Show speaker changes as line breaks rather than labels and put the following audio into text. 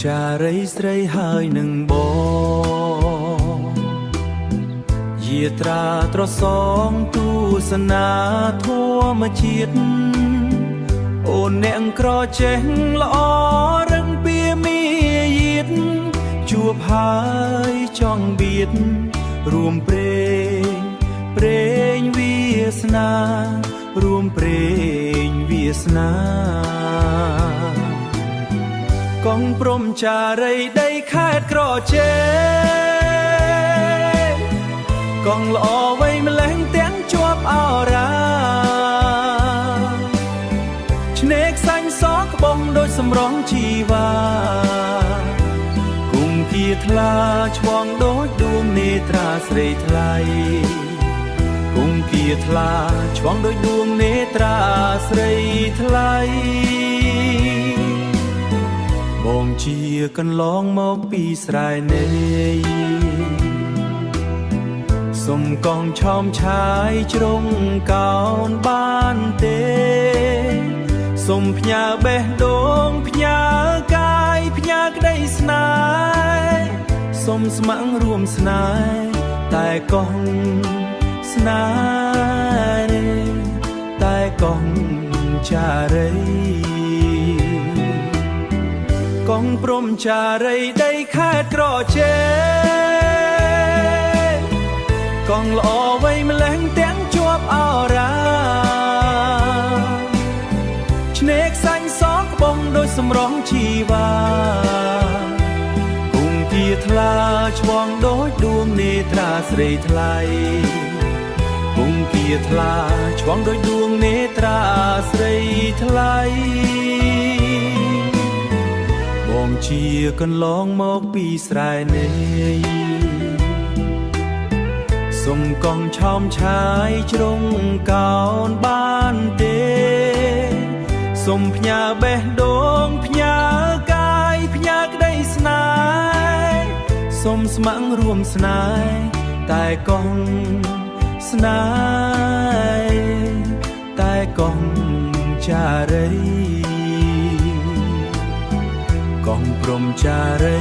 ចារីស្រីហើយនឹងបងយាត្រាត្រសងទស្សនាធម្មជាតិអូនអ្នកក្រចេះល្អរឹងពីមាយាទជួបហើយចង់បៀតរួមព្រេងវាសនារួមព្រេងវាសនាកងព្រំចារីដីខេត្តក្រចេះកងល្អវៃម្លេះទាំងជាប់អរាឆ្នេរខ្សាញ់សក្បងដូចសម្រងជីវ៉ាគុំគៀថ្លាឆ្វងដូចដួងនេត្រាស្រីថ្លៃគុំគៀថ្លាឆ្វងដូចដួងនេត្រាស្រីថ្លៃបងជាកន្លងមកពីស្រែនេសុំកងឆោមឆាយជ្រុងកោនបានទេសុំផ្ញើបេះដូងផ្ញើកាយផ្ញើក្តីស្នេហ៍សុំស្ម័គ្ររួមស្នេហ៍តែកងស្នេហ៍តែកងចារីកងព្រំចារីដីខេត្តក្រចេះកងល្អវៃម្លេះទាំងជាប់អរាឆ្នេរខ្សាញ់សក្បងដូចសម្រងជីវ៉ាគុំគៀថ្លាឆ្វងដូចដួងនេត្រាស្រីថ្លៃគុំគៀថ្លាឆ្វងដូចដួងនេត្រាស្រីថ្លៃបងជាកន្លងមកពីស្រែនេសុំកងឆោមឆាយជ្រុងកោនបានទេសុំផ្ញើបេះដូងផ្ញើកាយផ្ញើក្តីស្នេហ៍សុំស្ម័គ្ររួមស្នេហ៍តែកងស្នេហ៍តែកងចារីកងព្រំចារី